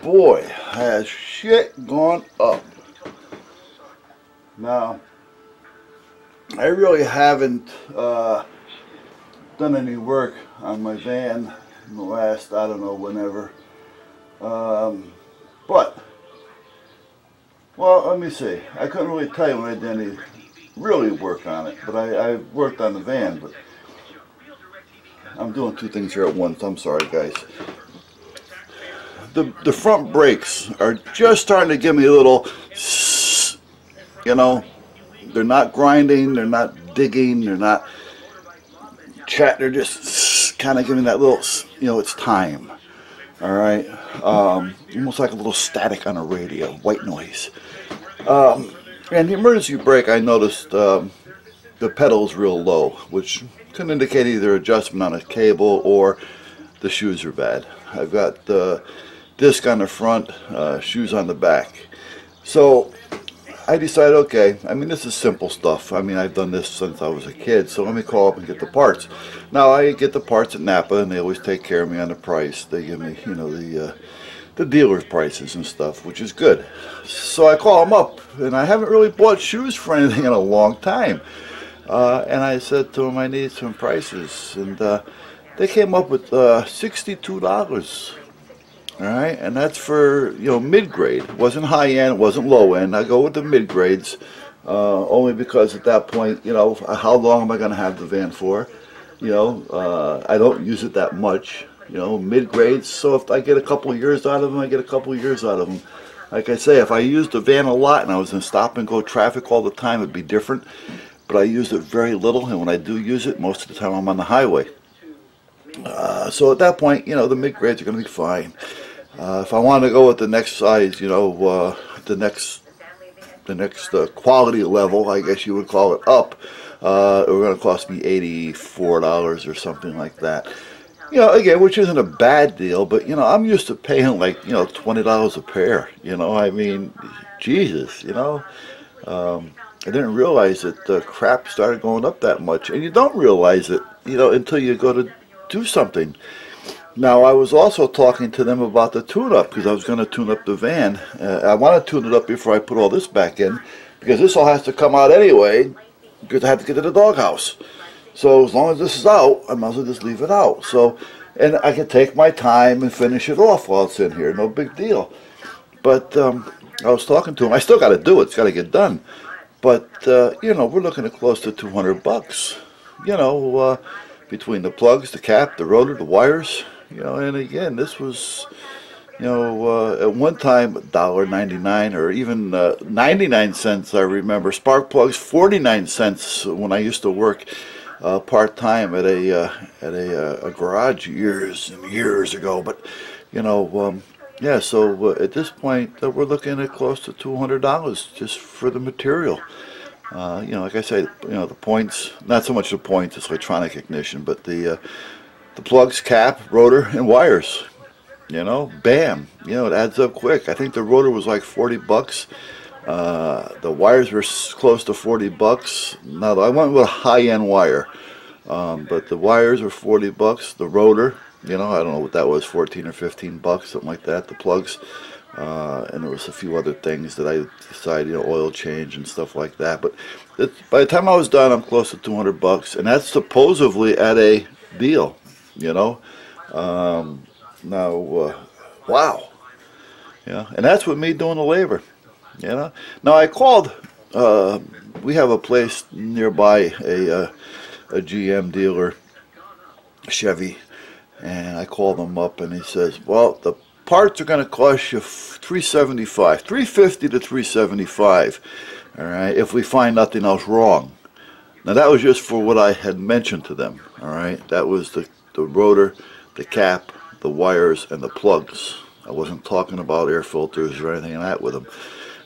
boy, has shit gone up. Now, I really haven't done any work on my van in the last, I don't know, whenever. But, well, let me see. I couldn't really tell you when I did any really work on it, but I worked on the van. But I'm doing two things here at once. I'm sorry, guys. The front brakes are just starting to give me a little, you know, they're not grinding, they're not digging, they're not chat, they're just kind of giving that little, you know, it's time. Alright, almost like a little static on a radio, white noise. And the emergency brake, I noticed the pedal's real low, which can indicate either adjustment on a cable or the shoes are bad. I've got disc on the front, shoes on the back. So I decided, okay, I mean, this is simple stuff. I mean, I've done this since I was a kid, so let me call up and get the parts. Now, I get the parts at Napa, and they always take care of me on the price. They give me, you know, the dealer's prices and stuff, which is good. So I call them up, and I haven't really bought shoes for anything in a long time. And I said to them, I need some prices, and they came up with $62. All right, and that's for, you know, mid-grade. It wasn't high-end, it wasn't low-end. I go with the mid-grades only because at that point, you know, how long am I going to have the van for? You know, I don't use it that much, you know, mid-grades. So if I get a couple of years out of them, I get a couple of years out of them. Like I say, if I used the van a lot and I was in stop-and-go traffic all the time, it'd be different. But I used it very little, and when I do use it, most of the time I'm on the highway. So at that point, you know, the mid-grades are going to be fine. If I want to go with the next size, you know, the next quality level, I guess you would call it, up, it were going to cost me $84 or something like that. You know, again, which isn't a bad deal, but, you know, I'm used to paying like, you know, $20 a pair. You know, I mean, Jesus, you know. I didn't realize that the crap started going up that much. And you don't realize it, you know, until you go to do something. Now, I was also talking to them about the tune-up, because I was going to tune up the van. I want to tune it up before I put all this back in, because this all has to come out anyway, because I have to get to the doghouse. So as long as this is out, I might as well just leave it out. So, and I can take my time and finish it off while it's in here, no big deal. But I was talking to them. I still got to do it. It's got to get done. But, you know, we're looking at close to $200, you know, between the plugs, the cap, the rotor, the wires. You know, and again, this was, you know, at one time $1.99 or even 99 cents. I remember spark plugs 49 cents when I used to work part-time at a garage years and years ago. But, you know, yeah. So at this point, we're looking at close to $200 just for the material. You know, like I said, you know, the points, not so much the points, it's electronic ignition, but the plugs, cap, rotor, and wires. You know, bam. You know, it adds up quick. I think the rotor was like $40. The wires were close to $40. Now, I went with a high-end wire, but the wires were $40. The rotor, you know, I don't know what that was, 14 or 15 bucks, something like that. The plugs, and there was a few other things that I decided, you know, oil change and stuff like that. But by the time I was done, I'm close to $200, and that's supposedly at a deal. You know, now, wow, yeah, and that's with me doing the labor, you know. Now I called, we have a place nearby, a GM dealer, Chevy, and I called him up, and he says, well, the parts are going to cost you $375, $350 to $375, all right, if we find nothing else wrong. Now that was just for what I had mentioned to them, all right. That was the rotor, the cap, the wires, and the plugs. I wasn't talking about air filters or anything like that with them.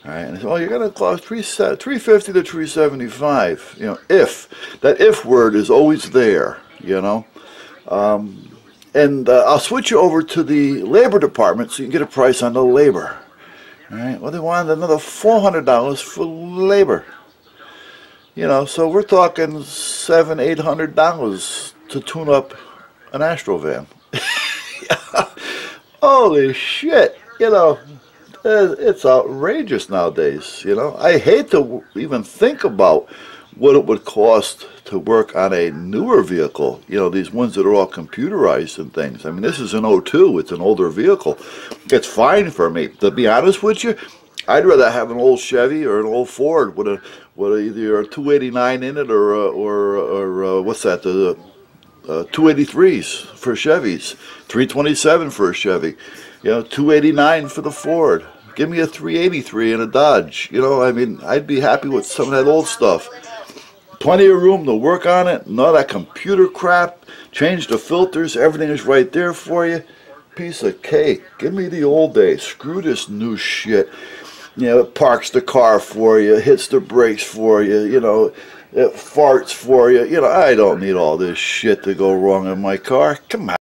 All right, and I said, oh, you're going to cost $350 to $375. You know, if that if word is always there. You know, and I'll switch you over to the labor department so you can get a price on the labor. All right. Well, they wanted another $400 for labor. You know, so we're talking $700, $800 to tune up an Astro van. Holy shit. you know, it's outrageous nowadays, you know. I hate to even think about what it would cost to work on a newer vehicle, you know, these ones that are all computerized and things. I mean, this is an '02, it's an older vehicle. It's fine for me. To be honest with you, I'd rather have an old Chevy or an old Ford with either a 289 in it or what's that, the 283s for Chevys, 327 for a Chevy, you know, 289 for the Ford. Give me a 383 in a Dodge. You know, I mean, I'd be happy with some of that old stuff. Plenty of room to work on it. None of that computer crap. Change the filters. Everything is right there for you. Piece of cake. Give me the old days. Screw this new shit. You know, it parks the car for you, hits the brakes for you, you know, it farts for you. You know, I don't need all this shit to go wrong in my car. Come on.